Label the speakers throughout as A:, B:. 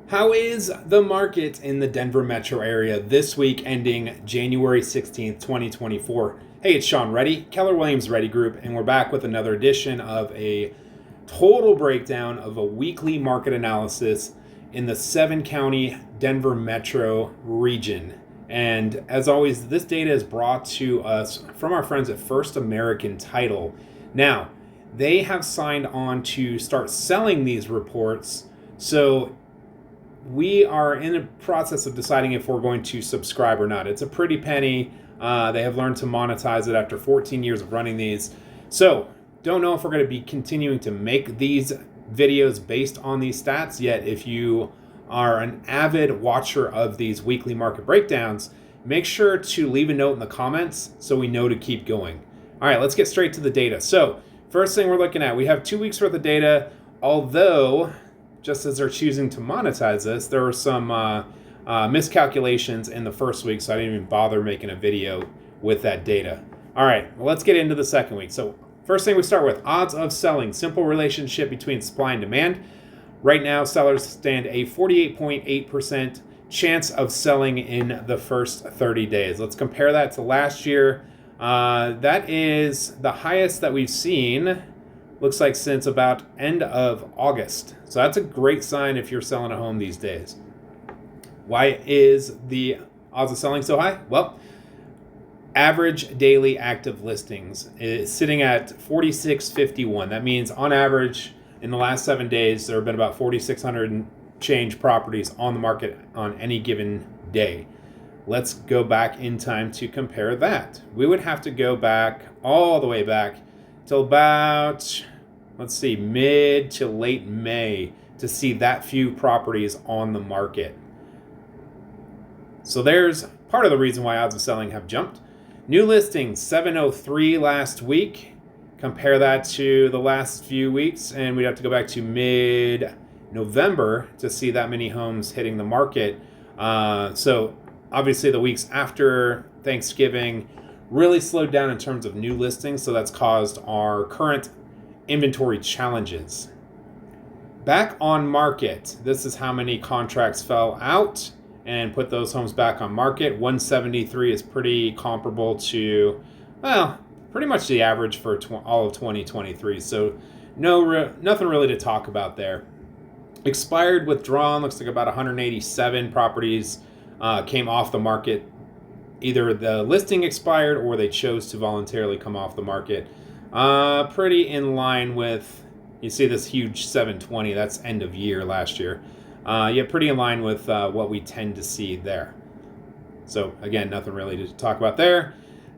A: How is the market in the Denver metro area this week ending January 16th, 2024? Hey, it's Sean Reddy, Keller Williams Reddy Group, and we're back with another edition of a total breakdown of a weekly market analysis in the 7-county Denver metro region. And as always, this data is brought to us from our friends at First American Title. Now, they have signed on to start selling these reports, so we are in the process of deciding if we're going to subscribe or not. It's a pretty penny. They have learned to monetize it after 14 years of running these. So, don't know if we're going to be continuing to make these videos based on these stats yet. If you are an avid watcher of these weekly market breakdowns, make sure to leave a note in the comments so we know to keep going. All right, let's get straight to the data. So, first thing we're looking at, we have 2 weeks worth of data, although just as they're choosing to monetize this, there were some miscalculations in the first week, so I didn't even bother making a video with that data. All right, well, let's get into the second week. So first thing we start with, odds of selling, simple relationship between supply and demand. Right now, sellers stand a 48.8% chance of selling in the first 30 days. Let's compare that to last year. That is the highest that we've seen, looks like since about end of August. So that's a great sign if you're selling a home these days. Why is the odds of selling so high? Well, average daily active listings is sitting at 4,651. That means on average in the last 7 days, there have been about 4,600 and change properties on the market on any given day. Let's go back in time to compare that. We would have to go back all the way back till about, let's see, mid to late May to see that few properties on the market. So there's part of the reason why odds of selling have jumped. New listings, 703 last week. Compare that to the last few weeks, and we'd have to go back to mid-November to see that many homes hitting the market. So obviously the weeks after Thanksgiving really slowed down in terms of new listings, so that's caused our current inventory challenges. Back on market, this is how many contracts fell out and put those homes back on market. 173 is pretty comparable to, well, pretty much the average for all of 2023, so nothing really to talk about there. Expired withdrawn, looks like about 187 properties came off the market. Either the listing expired or they chose to voluntarily come off the market. Pretty in line with, you see this huge 720, that's end of year last year. Yeah, pretty in line with what we tend to see there. So again, nothing really to talk about there.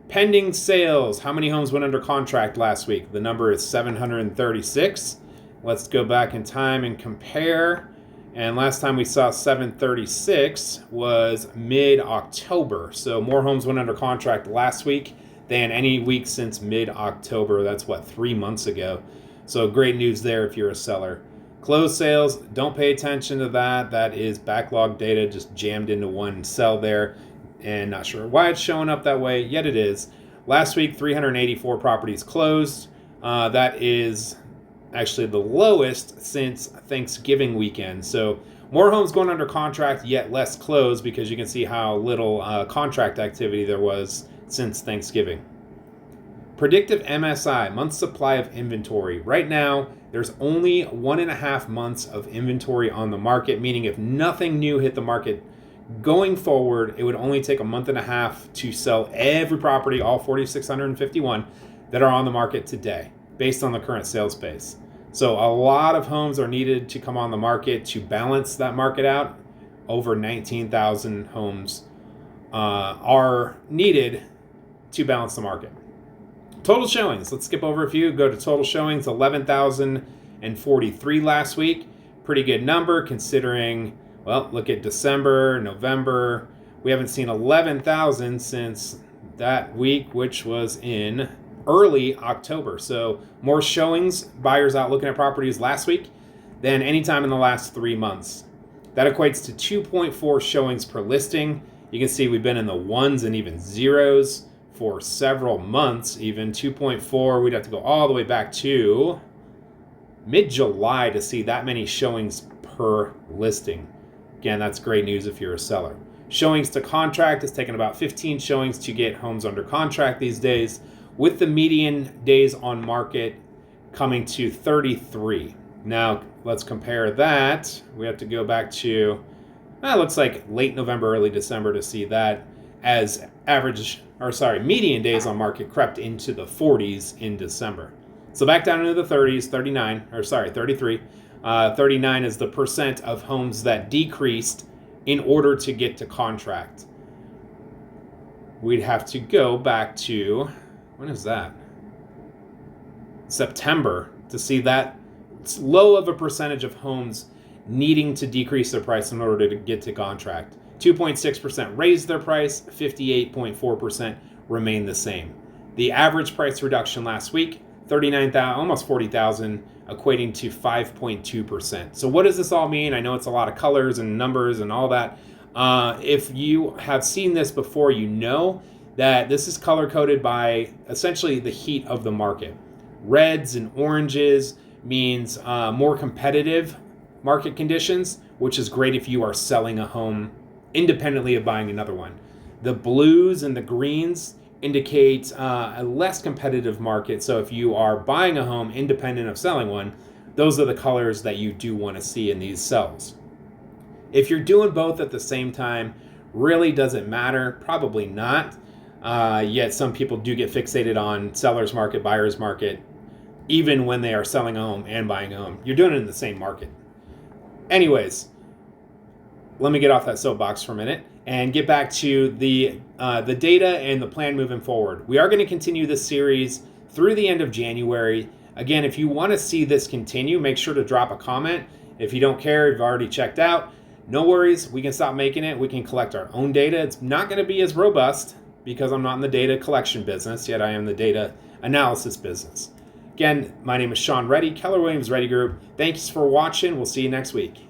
A: Pending sales, how many homes went under contract last week? The number is 736. Let's go back in time and compare. And last time we saw 736 was mid-October. So more homes went under contract last week than any week since mid-October. That's 3 months ago. So great news there if you're a seller. Closed sales, don't pay attention to that. That is backlog data just jammed into one cell there. And not sure why it's showing up that way, yet it is. Last week, 384 properties closed. That is actually the lowest since Thanksgiving weekend. So more homes going under contract, yet less closed, because you can see how little contract activity there was since Thanksgiving. Predictive MSI, month supply of inventory. Right now, there's only 1.5 months of inventory on the market, meaning if nothing new hit the market going forward, it would only take a month and a half to sell every property, all 4,651 that are on the market today, based on the current sales pace. So a lot of homes are needed to come on the market to balance that market out. Over 19,000 homes are needed to balance the market. Total showings, let's skip over a few. Go to total showings, 11,043 last week. Pretty good number considering, well, look at December, November. We haven't seen 11,000 since that week, which was in early October. So more showings, buyers out looking at properties last week than any time in the last 3 months. That equates to 2.4 showings per listing. You can see we've been in the ones and even zeros for several months. Even 2.4, we'd have to go all the way back to mid-July to see that many showings per listing. Again, that's great news if you're a seller. Showings to contract, it's taken about 15 showings to get homes under contract these days, with the median days on market coming to 33. Now, let's compare that. We have to go back to, looks like late November, early December to see that, as median days on market crept into the 40s in December. So back down into the 30s, 33. 39 is the percent of homes that decreased in order to get to contract. We'd have to go back to, when is that? September, to see that low of a percentage of homes needing to decrease their price in order to get to contract. 2.6% raised their price, 58.4% remained the same. The average price reduction last week, 39,000, almost 40,000, equating to 5.2%. So what does this all mean? I know it's a lot of colors and numbers and all that. If you have seen this before, you know that this is color-coded by essentially the heat of the market. Reds and oranges means more competitive market conditions, which is great if you are selling a home independently of buying another one. The blues and the greens indicate a less competitive market. So if you are buying a home independent of selling one, those are the colors that you do want to see in these cells. If you're doing both at the same time, really does it matter? Probably not. Yet some people do get fixated on seller's market, buyer's market, even when they are selling a home and buying a home. You're doing it in the same market. Anyways, let me get off that soapbox for a minute and get back to the data and the plan moving forward. We are going to continue this series through the end of January. Again, if you want to see this continue, make sure to drop a comment. If you don't care, you've already checked out, no worries. We can stop making it. We can collect our own data. It's not going to be as robust because I'm not in the data collection business, yet I am the data analysis business. Again, my name is Sean Reddy, Keller Williams Reddy Group. Thanks for watching. We'll see you next week.